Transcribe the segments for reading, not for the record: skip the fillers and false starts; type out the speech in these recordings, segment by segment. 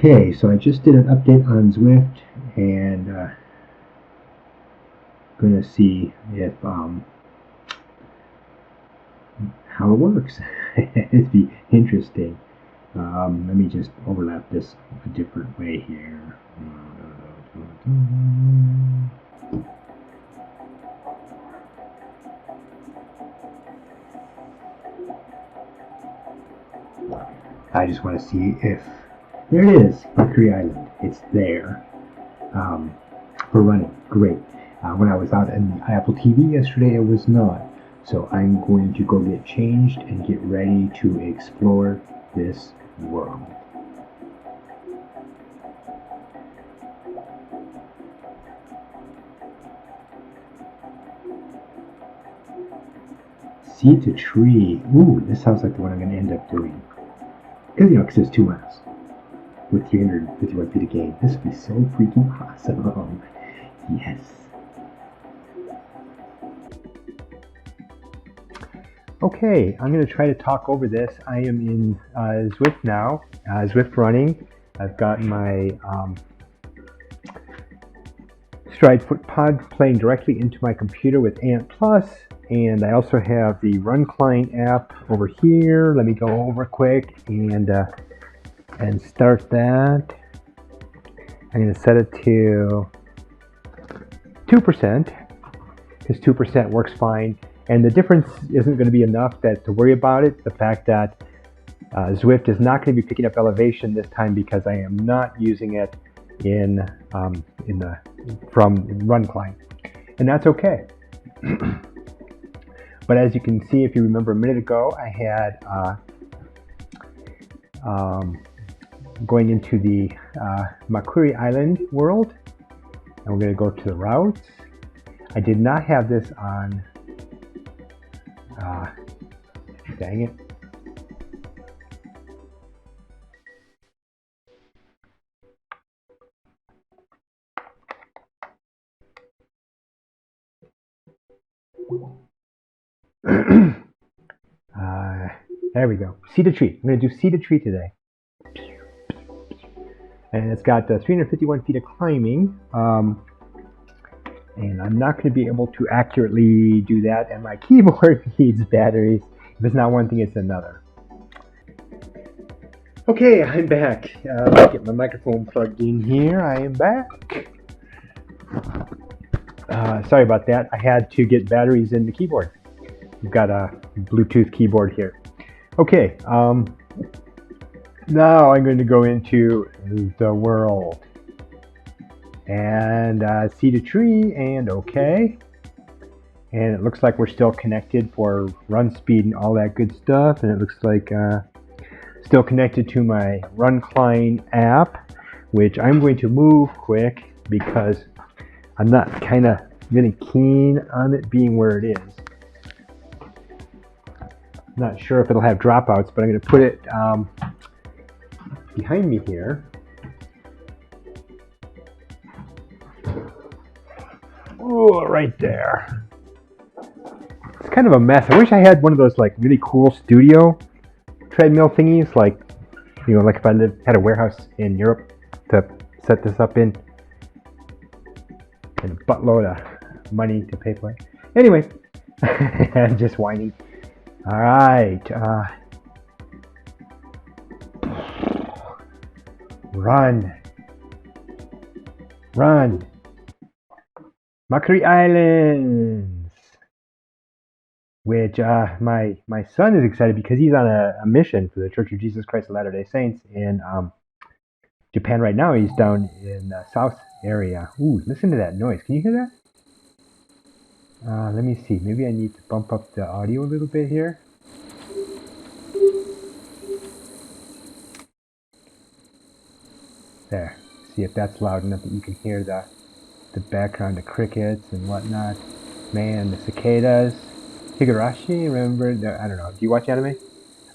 Okay, so I just did an update on Zwift, and gonna see if how it works. It'd be interesting. Let me just overlap this a different way here. I just want to see if there it is, Makuri Island. It's there for running. Great. When I was out in AppleTV yesterday, it was not. So I'm going to go get changed and get ready to explore this world. Sea to tree. Ooh, this sounds like the one I'm going to end up doing. Because it's 2 miles with 351 feet of gain. This would be so freaking awesome. Yes. Okay, I'm going to try to talk over this. I am in Zwift now, Zwift Running. I've got my Stryd footpod playing directly into my computer with Ant Plus, and I also have the RunCline app over here. Let me go over quick and start that. I'm going to set it to 2% because 2% works fine. And the difference isn't going to be enough to worry about it. The fact that Zwift is not going to be picking up elevation this time because I am not using it from RunCline, and that's okay. But as you can see, if you remember a minute ago, I had going into the Makuri Island world, and we're going to go to the routes. I did not have this on. Dang it. There we go. Sea to tree. I'm going to do sea to tree today. And it's got 351 feet of climbing. And I'm not going to be able to accurately do that. And my keyboard needs batteries. If it's not one thing, it's another. Okay, I'm back. Let's get my microphone plugged in here. I am back. Sorry about that. I had to get batteries in the keyboard. We've got a Bluetooth keyboard here. Okay, now I'm going to go into the world. And see the tree, and okay. And it looks like we're still connected for run speed and all that good stuff. And it looks like still connected to my RunCline app, which I'm going to move quick because I'm not kind of really keen on it being where it is. Not sure if it'll have dropouts, but I'm going to put it behind me here. Oh, right there. It's kind of a mess. I wish I had one of those like really cool studio treadmill thingies, like like if I had a warehouse in Europe to set this up in, and a buttload of money to pay for it. Anyway, just whining. All right. Run. Makuri Islands, which my son is excited because he's on a mission for the Church of Jesus Christ of Latter-day Saints in Japan right now. He's down in the south area. Ooh, listen to that noise. Can you hear that? Let me see. Maybe I need to bump up the audio a little bit here. There. See if that's loud enough that you can hear the background, the crickets and whatnot. Man, the cicadas. Higurashi, remember? I don't know. Do you watch anime?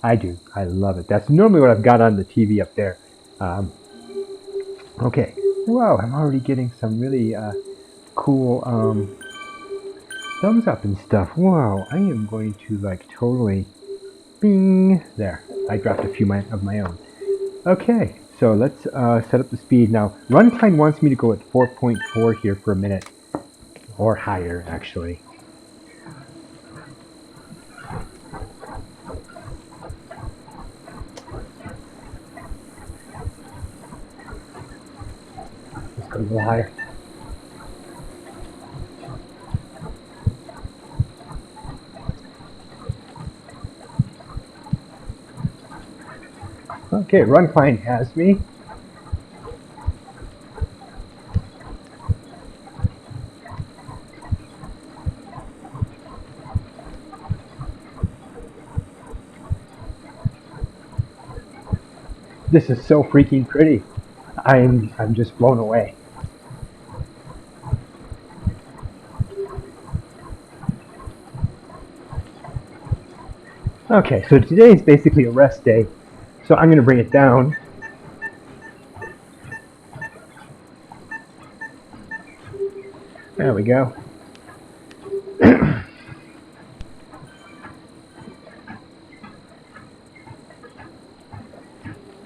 I do. I love it. That's normally what I've got on the TV up there. Okay. Wow, I'm already getting some really cool thumbs up and stuff. Wow, I am going to like totally bing. There. I dropped a few of my own. Okay, So let's set up the speed. Now, RunCline wants me to go at 4.4 here for a minute, or higher, actually. Let's go a little higher. Okay, RunCline has me. This is so freaking pretty. I'm just blown away. Okay, so today is basically a rest day, so I'm going to bring it down. There we go.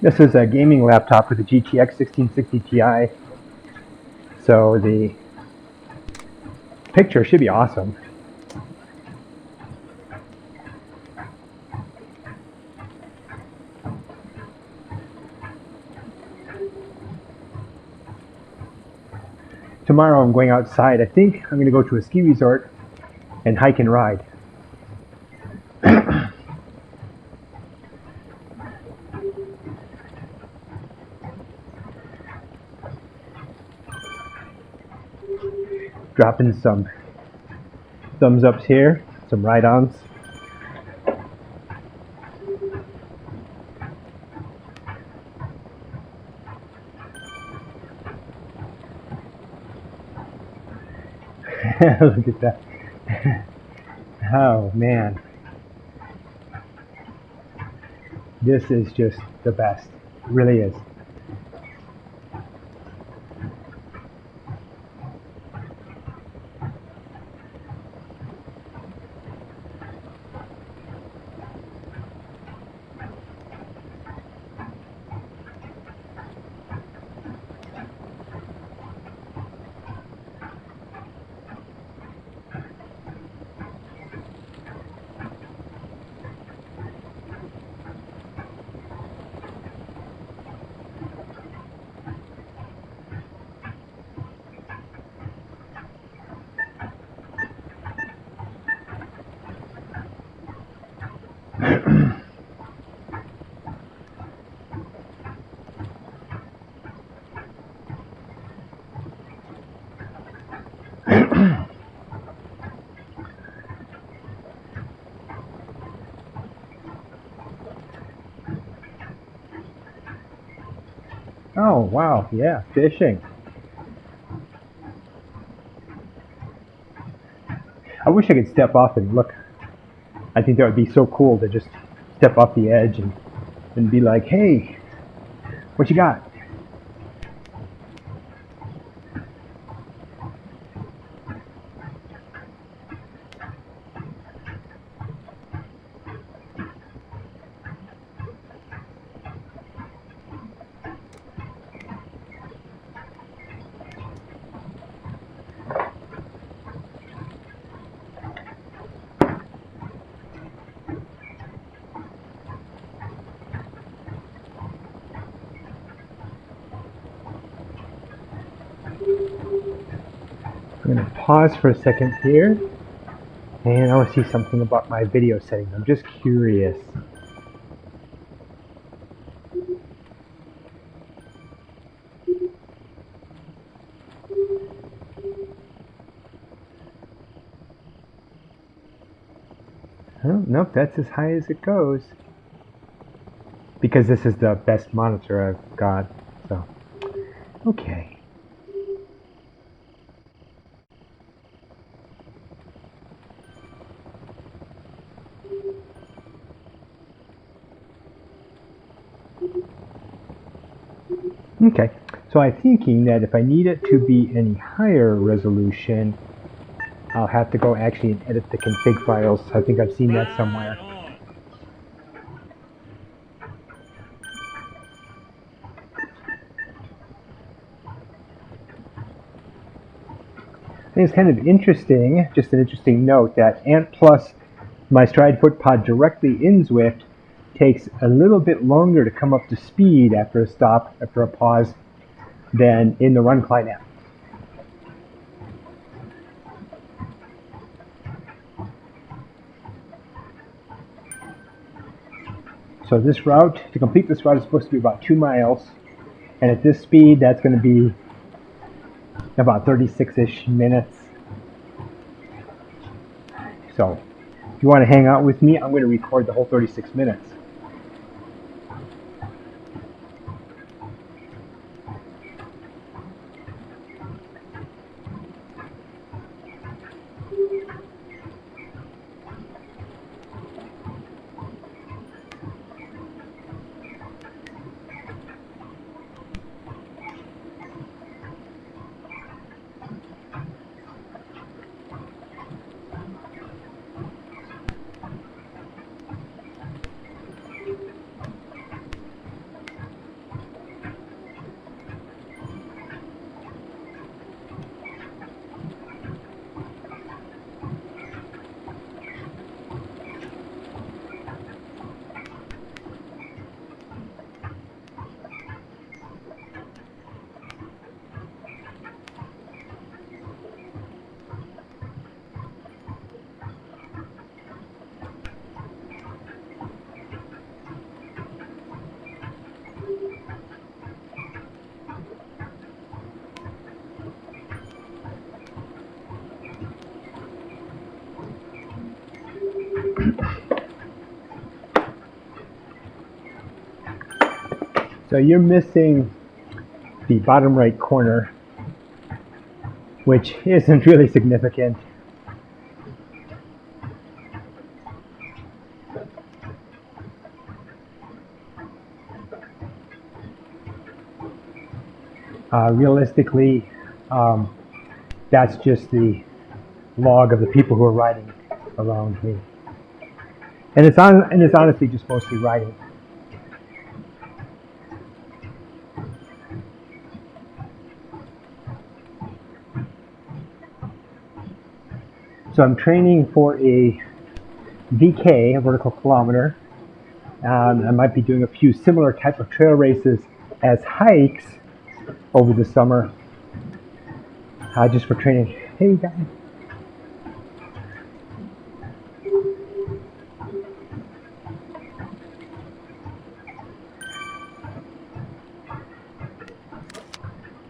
This is a gaming laptop with a GTX 1660 Ti, so the picture should be awesome. Tomorrow I'm going outside. I think I'm going to go to a ski resort and hike and ride. Dropping some thumbs ups here, some ride-ons. Look at that. Oh man. This is just the best. It really is. Oh wow, yeah, fishing. I wish I could step off and look. I think that would be so cool to just step off the edge and be like, hey, what you got? I'm going to pause for a second here, and I want to see something about my video settings. I'm just curious. Oh, nope, that's as high as it goes. Because this is the best monitor I've got, so, okay. Okay, so I'm thinking that if I need it to be any higher resolution, I'll have to go actually and edit the config files. I think I've seen that somewhere. I think it's kind of interesting, just an interesting note, that Ant Plus, my Stryd footpod directly in Zwift, takes a little bit longer to come up to speed after a stop, after a pause, than in the RunCline app. So this route, to complete this route, is supposed to be about 2 miles, and at this speed, that's going to be about 36-ish minutes. So if you want to hang out with me, I'm going to record the whole 36 minutes. So you're missing the bottom right corner, which isn't really significant. Realistically, that's just the log of the people who are riding around me, and it's honestly just mostly riding. So I'm training for a VK, a vertical kilometer. I might be doing a few similar type of trail races as hikes over the summer, just for training. Hey guys.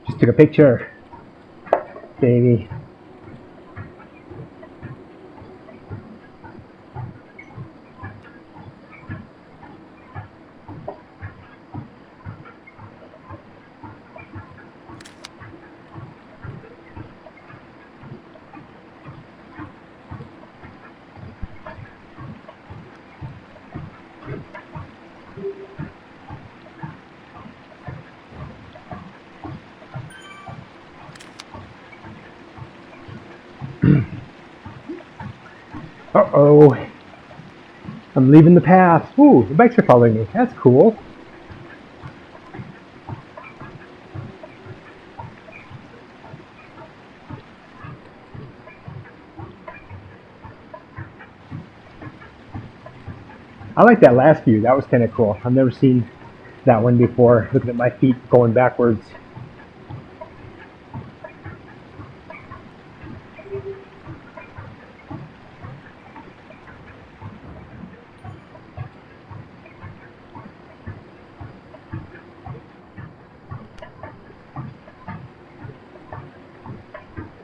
Just took a picture, baby. Uh-oh. I'm leaving the path. Ooh, the bikes are following me. That's cool. I like that last view. That was kind of cool. I've never seen that one before. Looking at my feet going backwards.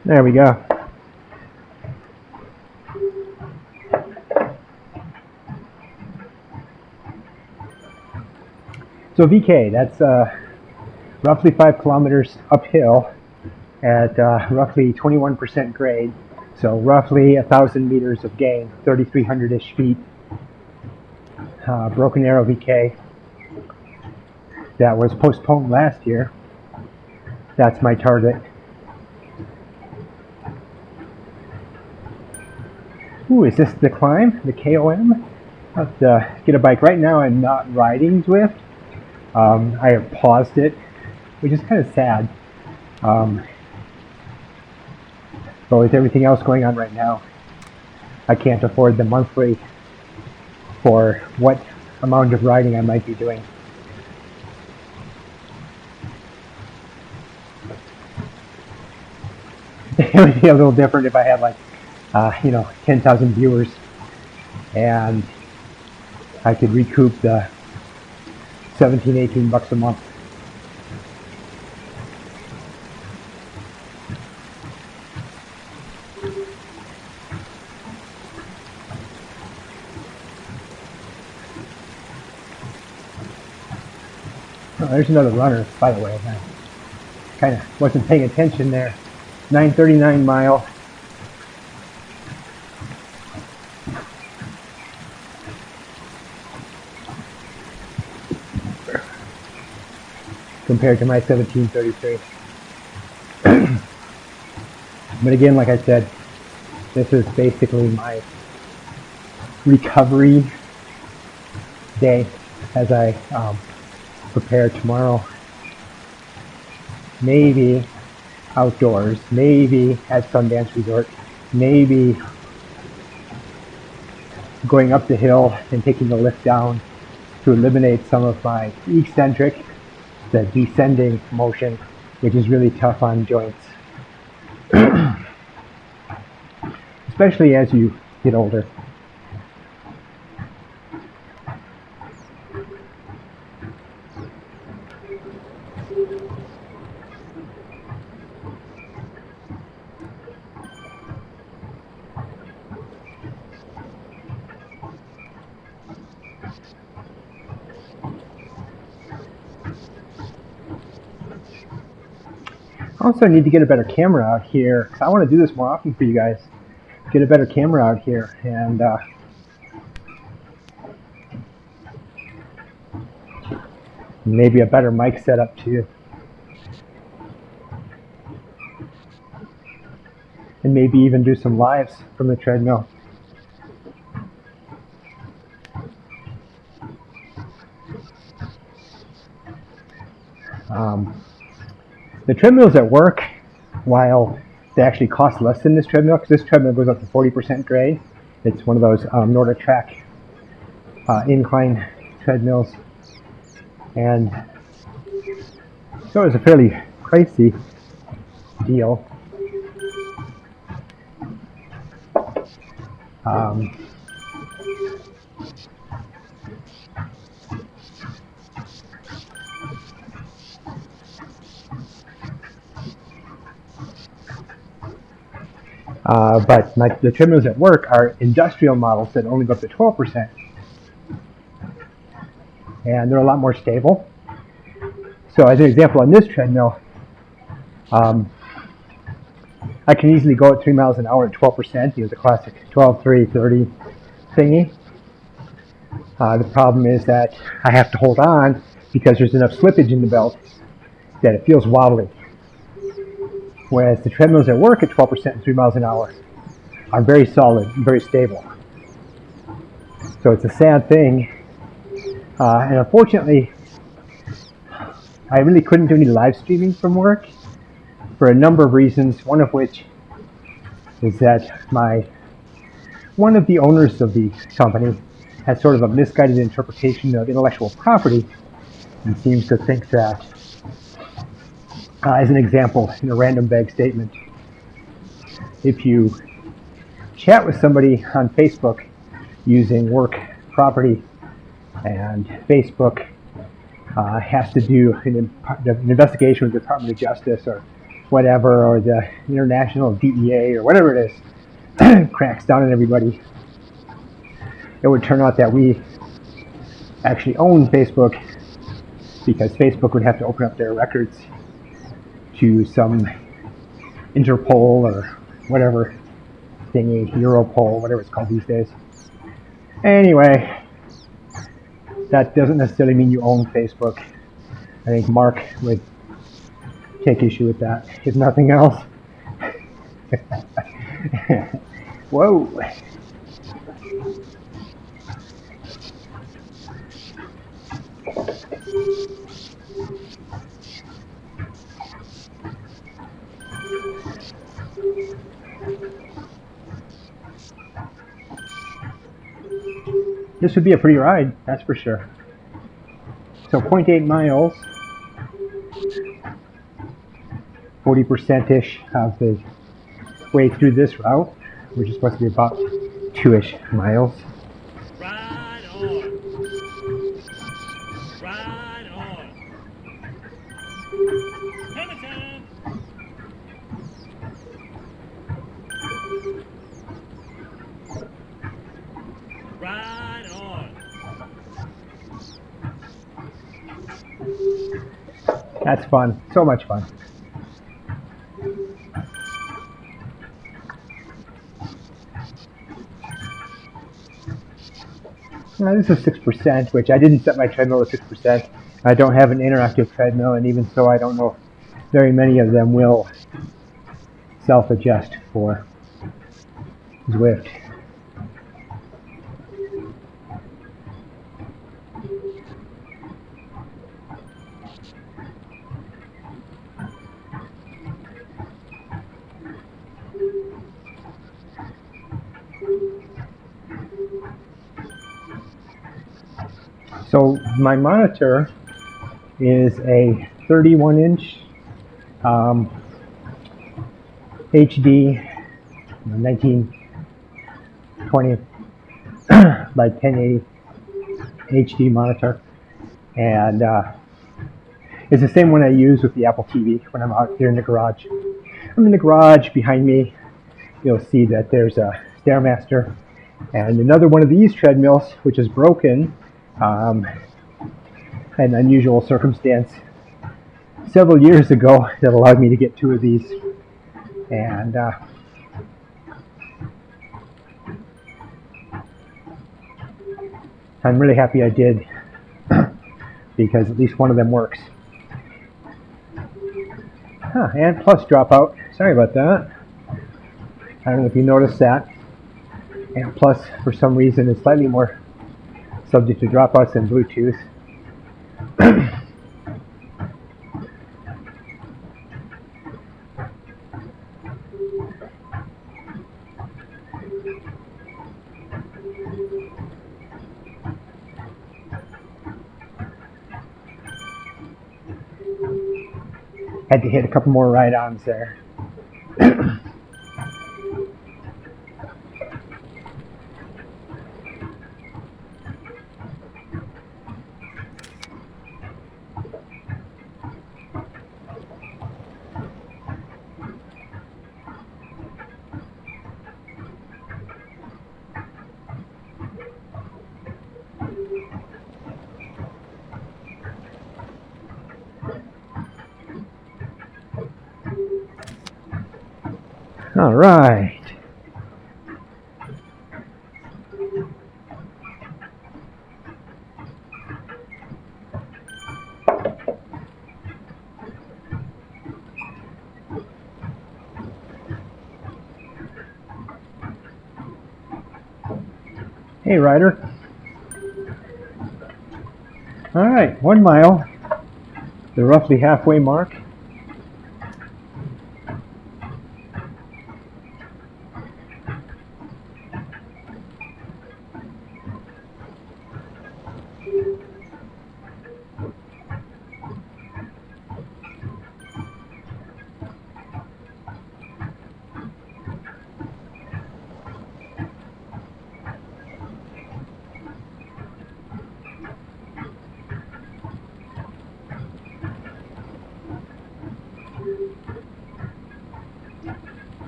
There we go. So VK, that's roughly 5 kilometers uphill at roughly 21% grade. So roughly 1,000 meters of gain, 3,300-ish feet. Broken Arrow VK. That was postponed last year. That's my target. Ooh, is this the climb? The KOM? I'll have to get a bike. Right now I'm not riding Zwift. I have paused it, which is kind of sad. But with everything else going on right now, I can't afford the monthly for what amount of riding I might be doing. It would be a little different if I had like, 10,000 viewers and I could recoup the 17, 18 bucks a month. Oh, there's another runner, by the way. I kind of wasn't paying attention there. 939 mile. Compared to my 1733. But again, like I said, this is basically my recovery day as I prepare tomorrow. Maybe outdoors, maybe at Sundance Resort, maybe going up the hill and taking the lift down to eliminate some of my eccentric, the descending motion, which is really tough on joints. Especially as you get older. I also need to get a better camera out here, because I want to do this more often for you guys. Get a better camera out here, and maybe a better mic setup too. And maybe even do some lives from the treadmill. The treadmills at work, while they actually cost less than this treadmill, because this treadmill goes up to 40% grade. It's one of those Nordic track incline treadmills. And so it was a fairly pricey deal. But the treadmills at work are industrial models that only go up to 12%. And they're a lot more stable. So as an example, on this treadmill, I can easily go at 3 miles an hour at 12%, the classic 12, 3, 30 thingy. The problem is that I have to hold on because there's enough slippage in the belt that it feels wobbly. Whereas the treadmills at work at 12% and 3 miles an hour are very solid and very stable. So it's a sad thing. And unfortunately, I really couldn't do any live streaming from work for a number of reasons, one of which is that one of the owners of the company has sort of a misguided interpretation of intellectual property and seems to think that, as an example, in a random bag statement, if you chat with somebody on Facebook using work property and Facebook has to do an investigation with the Department of Justice or whatever, or the International DEA or whatever it is, cracks down on everybody, it would turn out that we actually own Facebook, because Facebook would have to open up their records to some Interpol or whatever thingy, Europol, whatever it's called these days. Anyway, that doesn't necessarily mean you own Facebook. I think Mark would take issue with that, if nothing else. Whoa. This would be a pretty ride, that's for sure. So 0.8 miles, 40%-ish of the way through this route, which is supposed to be about 2-ish miles. Ride on. Ride on. Hamilton. Ride on. That's fun, so much fun. Now, this is 6%, which I didn't set my treadmill to 6%. I don't have an interactive treadmill, and even so, I don't know if very many of them will self-adjust for Zwift. So my monitor is a 31-inch HD 1920 by 1080 HD monitor, and it's the same one I use with the Apple TV when I'm out here in the garage. I'm in the garage. Behind me, you'll see that there's a Stairmaster and another one of these treadmills, which is broken. An unusual circumstance several years ago that allowed me to get 2 of these, and I'm really happy I did because at least one of them works. And plus dropout. Sorry about that. I don't know if you noticed that. And plus, for some reason, is slightly more subject to dropouts than Bluetooth. Had to hit a couple more ride-ons there. All right. Hey, Ryder. All right, 1 mile, the roughly halfway mark.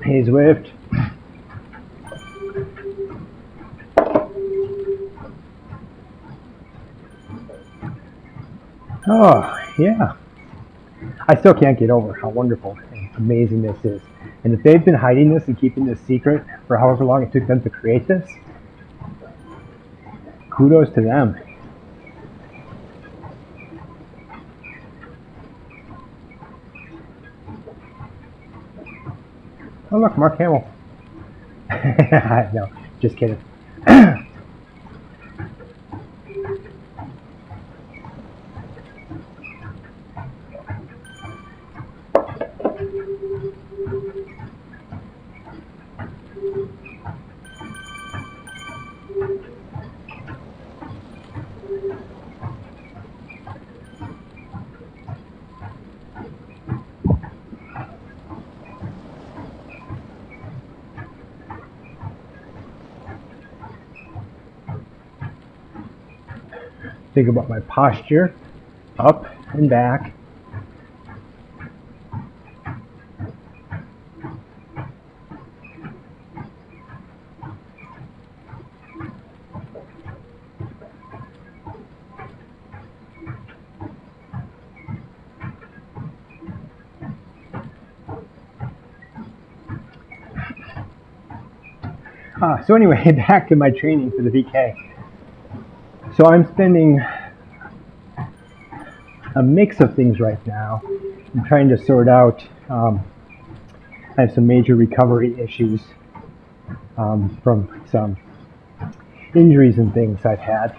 Hey, Zwift. Oh, yeah. I still can't get over how wonderful and amazing this is. And if they've been hiding this and keeping this secret for however long it took them to create this, kudos to them. Oh, look, Mark Hamill. No, just kidding. think about my posture, up and back. So anyway, back to my training for the VK. So I'm spending a mix of things right now. I'm trying to sort out, I have some major recovery issues from some injuries and things I've had,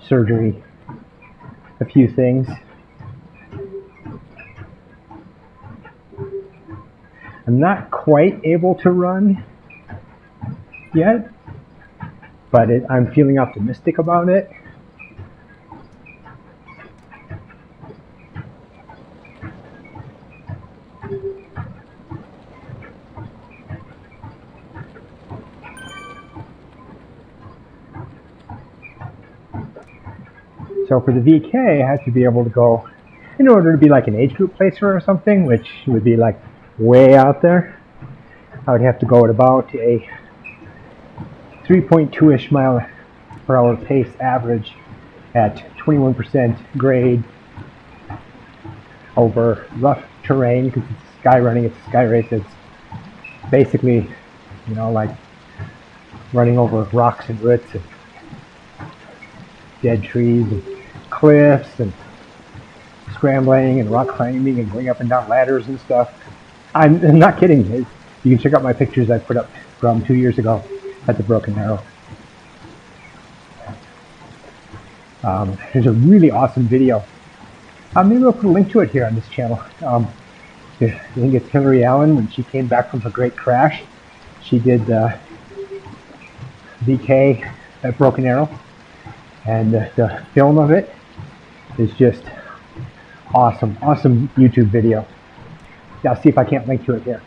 surgery, a few things. I'm not quite able to run yet, but I'm feeling optimistic about it. So for the VK, I have to be able to go, in order to be like an age group placer or something, which would be like way out there, I would have to go at about a 3.2-ish mile per hour pace average at 21% grade over rough terrain, because it's sky running, it's a sky race. It's basically, you know, like running over rocks and roots and dead trees and cliffs and scrambling and rock climbing and going up and down ladders and stuff. I'm not kidding. You can check out my pictures I put up from 2 years ago at the Broken Arrow. There's a really awesome video. Maybe I'll put a link to it here on this channel. I think it's Hillary Allen, when she came back from her great crash. She did VK at Broken Arrow, and the film of it is just awesome YouTube video. I'll see if I can't link to it here.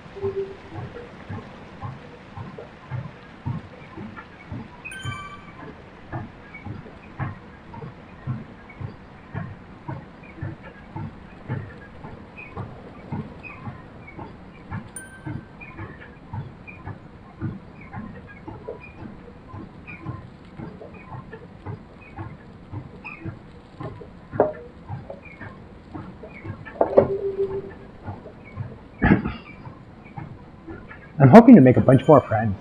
I'm hoping to make a bunch more friends.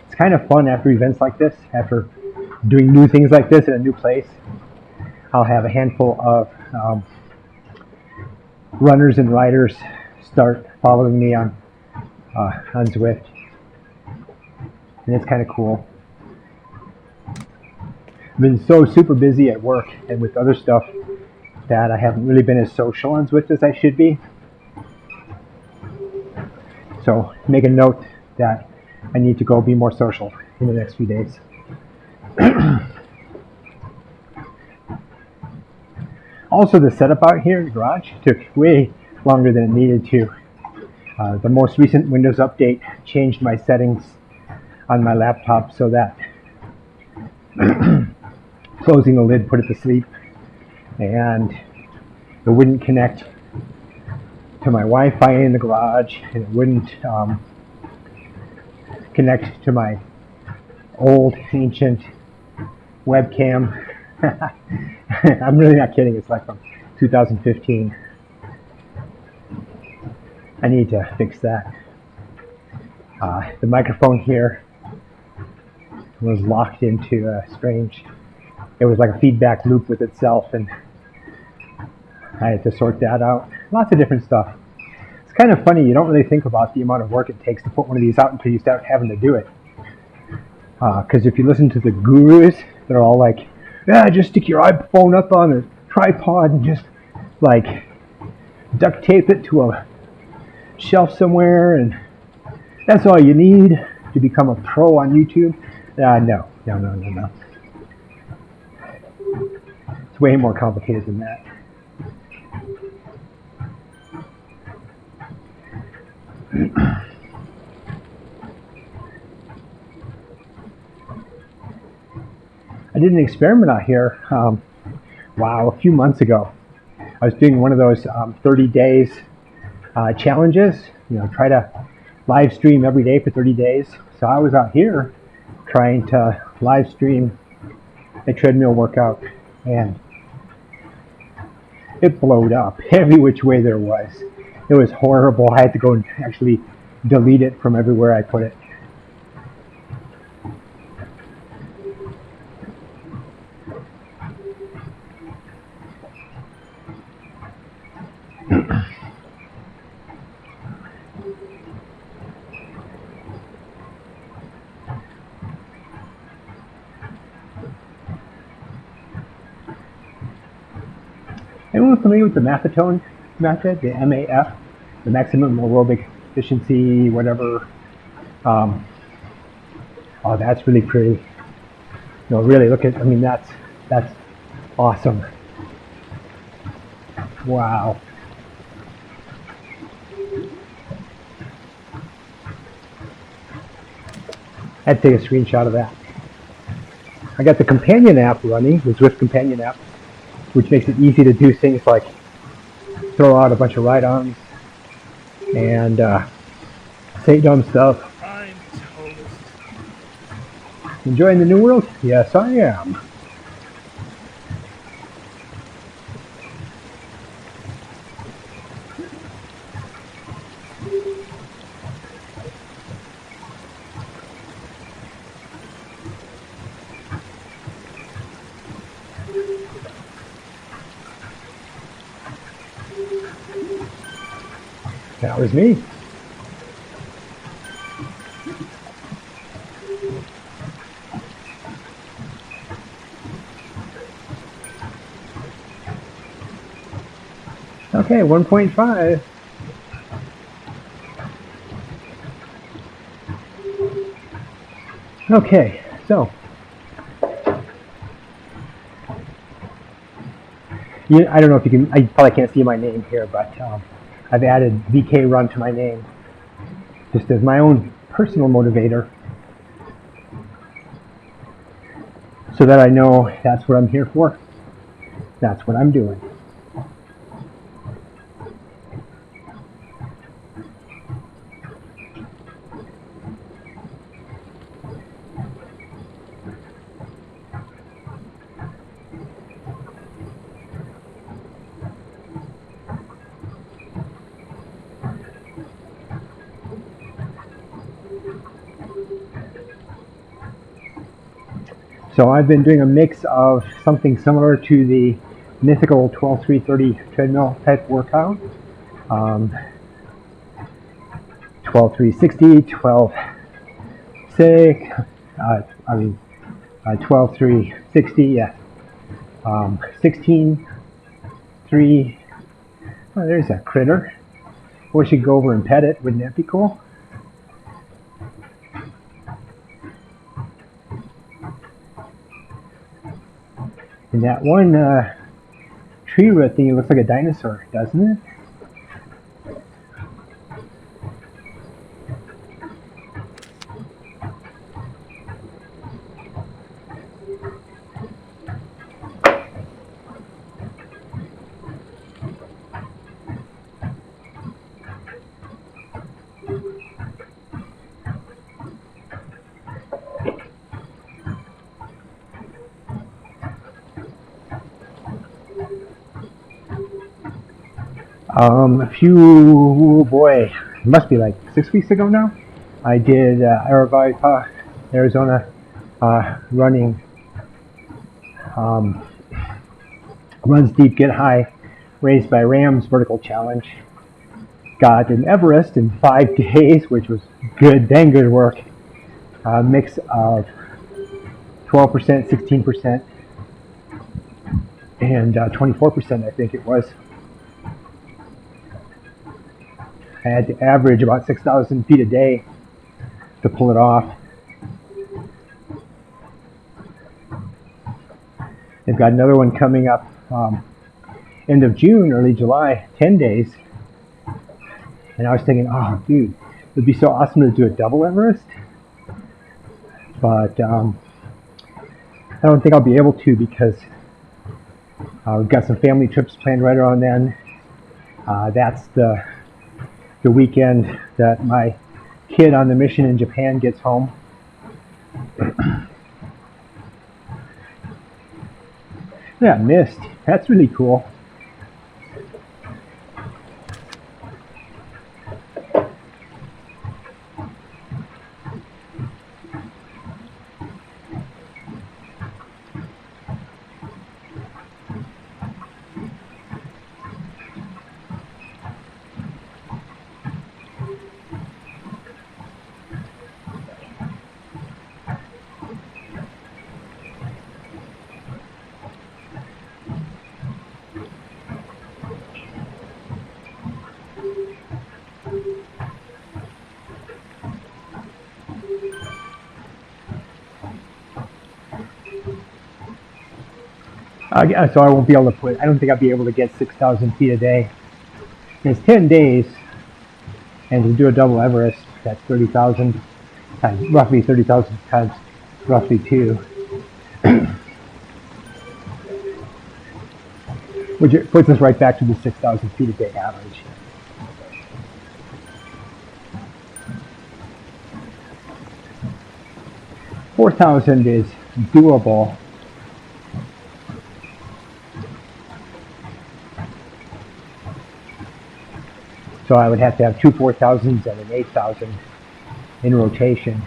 It's kind of fun after events like this, after doing new things like this in a new place. I'll have a handful of runners and riders start following me on Zwift, and it's kind of cool. I've been so super busy at work and with other stuff that I haven't really been as social on Zwift as I should be. So make a note that I need to go be more social in the next few days. Also, the setup out here in the garage took way longer than it needed to. The most recent Windows update changed my settings on my laptop so that closing the lid put it to sleep, and it wouldn't connect to my Wi-Fi in the garage, and it wouldn't connect to my old ancient webcam. I'm really not kidding. It's like from 2015. I need to fix that. The microphone here was locked into a strange, it was like a feedback loop with itself, and I had to sort that out. Lots of different stuff. It's kind of funny, you don't really think about the amount of work it takes to put one of these out until you start having to do it. Because if you listen to the gurus, they're all like, yeah, just stick your iPhone up on a tripod and just like duct tape it to a shelf somewhere, and that's all you need to become a pro on YouTube. No. It's way more complicated than that. I did an experiment out here wow, a few months ago. I was doing one of those 30 days challenges, try to live stream every day for 30 days. So I was out here trying to live stream a treadmill workout, and it blowed up every which way there was. It was horrible. I had to go and actually delete it from everywhere I put it. Anyone familiar with the Maffetone method, the MAF, the maximum aerobic efficiency, whatever? Oh, that's really pretty. Really look at. I mean, that's awesome. Wow. I had to take a screenshot of that. I got the companion app running, the Zwift companion app, which makes it easy to do things like throw out a bunch of ride-ons and say dumb stuff. I'm toast. Enjoying the new world? Yes, I am. That was me. Okay, 1.5. Okay, so I don't know if you can. I probably can't see my name here, but I've added VK Run to my name just as my own personal motivator, so that I know that's what I'm here for. That's what I'm doing. So I've been doing a mix of something similar to the mythical 12-3-30 treadmill type workout. 12-3-60, 12-6, 12-3-60, yeah. 16-3, oh, there's a critter. We should go over and pet it, wouldn't that be cool? And that one tree root thing, it looks like a dinosaur, doesn't it? A few, boy, it must be like 6 weeks ago now, I did Arizona running, runs deep, get high, raised by Rams vertical challenge. Got an Everest in 5 days, which was good, dang good work. A mix of 12%, 16%, and 24%, I think it was. I had to average about 6,000 feet a day to pull it off. They've got another one coming up end of June, early July, 10 days. And I was thinking, oh, dude, it'd be so awesome to do a double Everest. But I don't think I'll be able to, because We've got some family trips planned right around then. That's the weekend that my kid on the mission in Japan gets home. Yeah, mist. That's really cool. So I won't be able to I don't think I'll be able to get 6,000 feet a day. It's 10 days, and to do a double Everest, that's 30,000 times, roughly 30,000 times, roughly 2. Which puts us right back to the 6,000 feet a day average. $4,000 is doable. So I would have to have two 4,000s and an 8,000 in rotation.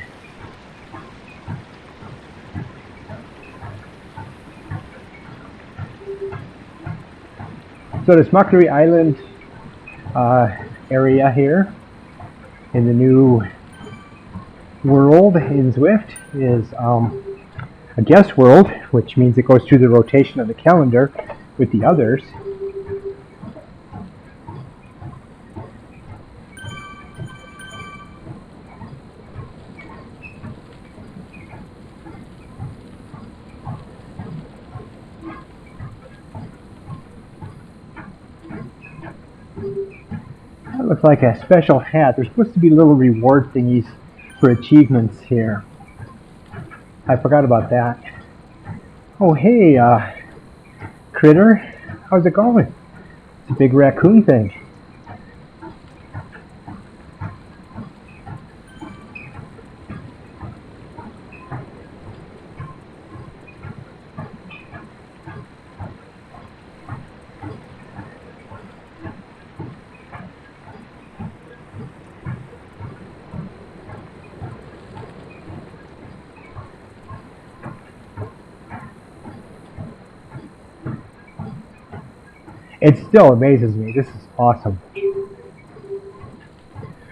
So this Makuri Island area here in the new world in Zwift is a guest world, which means it goes through the rotation of the calendar with the others. That looks like a special hat. There's supposed to be little reward thingies for achievements here. I forgot about that. Oh, hey, critter. How's it going? It's a big raccoon thing. It still amazes me. This is awesome.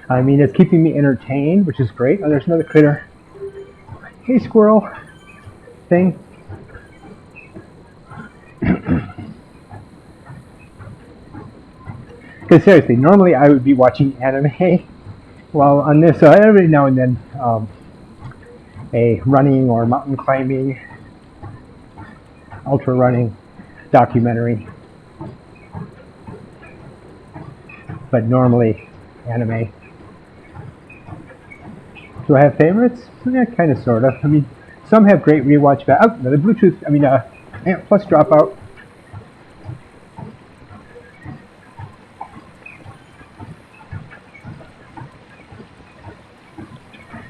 I mean, it's keeping me entertained, which is great. Oh, there's another critter. Hey, squirrel thing. Because seriously, normally I would be watching anime while on this. So every now and then, a running or mountain climbing, ultra running documentary. But normally anime. Do I have favorites? Yeah, kind of, sort of. I mean, some have great rewatch value. Oh, the Bluetooth, Amp Plus dropout.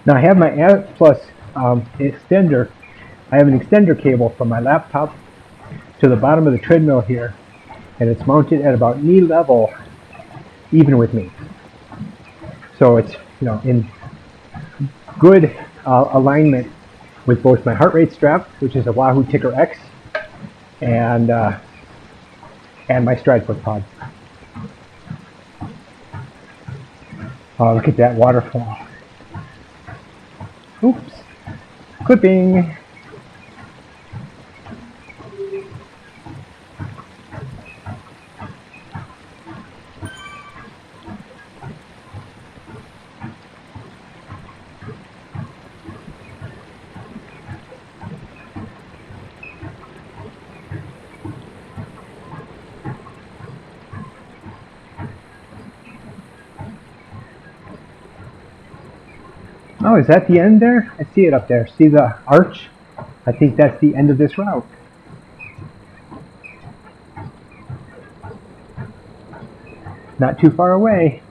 Now I have my Amp Plus extender. I have an extender cable from my laptop to the bottom of the treadmill here, and it's mounted at about knee level, even with me. So it's in good alignment with both my heart rate strap, which is a Wahoo TickrX, and my Stryd footpod. Oh, look at that waterfall. Oops. Clipping. Oh, is that the end there? I see it up there. See the arch? I think that's the end of this route. not too far away.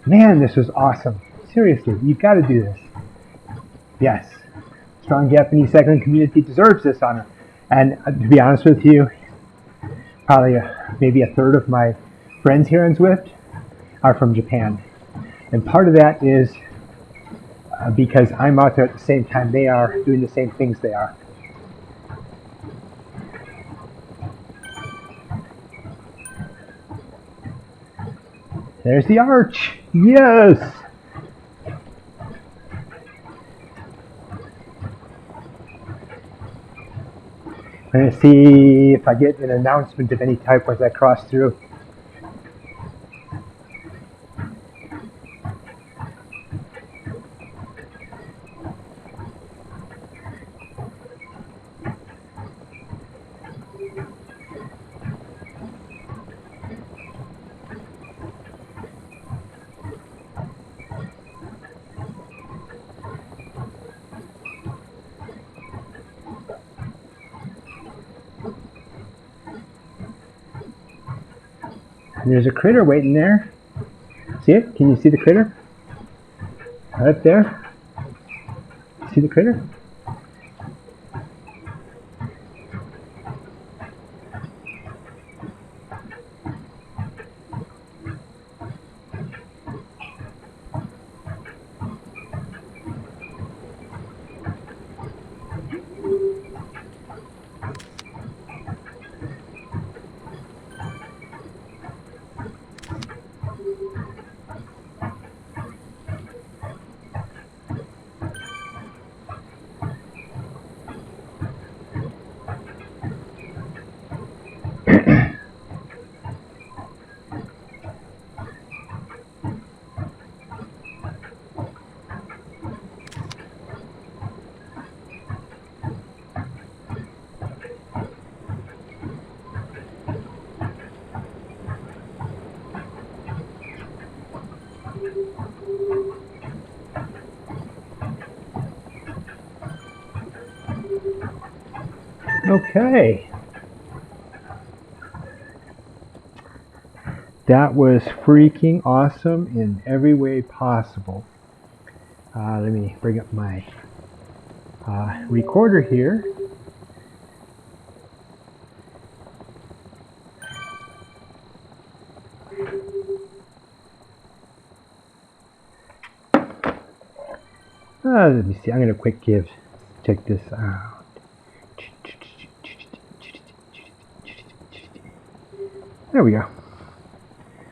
Man, this was awesome. Seriously, you've got to do this. Yes, strong Japanese cycling community deserves this honor. And to be honest with you, probably maybe a third of my friends here on Zwift are from Japan. And part of that is because I'm out there at the same time they are, doing the same things they are. There's the arch. Yes! I'm going to see if I get an announcement of any type as I cross through. And there's a critter waiting there. See it? Can you see the critter? Right up there. See the critter? Okay. That was freaking awesome in every way possible. Let me bring up my recorder here. Let me see. I'm going to check this out. There we go.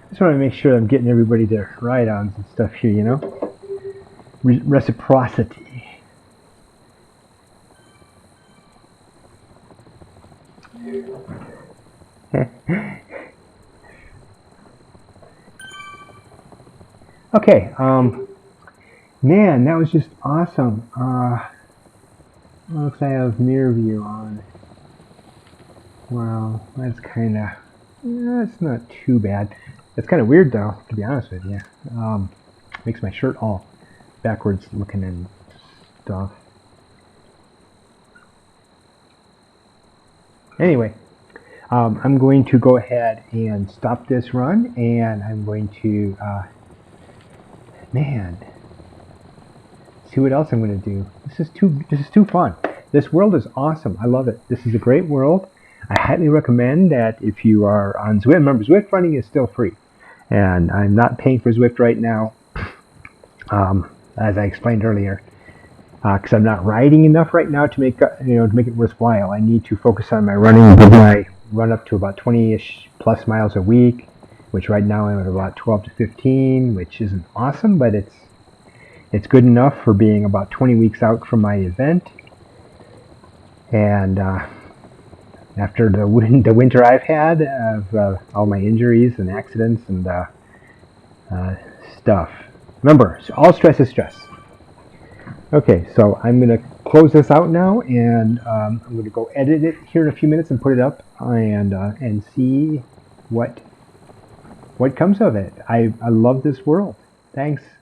Just want to make sure I'm getting everybody their ride-ons and stuff here, you know? Reciprocity. Okay, man, that was just awesome. Looks like I have mirror view on. Well, that's kind of, that's not too bad. It's kind of weird though, to be honest with you. Makes my shirt all backwards looking and stuff. Anyway, I'm going to go ahead and stop this run, and I'm going to, see what else I'm going to do. This is too fun. This world is awesome. I love it. This is a great world. I highly recommend that if you are on Zwift. Remember, Zwift Running is still free, and I'm not paying for Zwift right now, as I explained earlier, because I'm not riding enough right now to make to make it worthwhile. I need to focus on my running. I run up to about 20-ish plus miles a week, which right now I'm at about 12 to 15, which isn't awesome, but it's good enough for being about 20 weeks out from my event. And after the winter I've had of all my injuries and accidents and stuff. Remember, all stress is stress. Okay, so I'm going to close this out now, and I'm going to go edit it here in a few minutes and put it up and see what comes of it. I love this world. Thanks.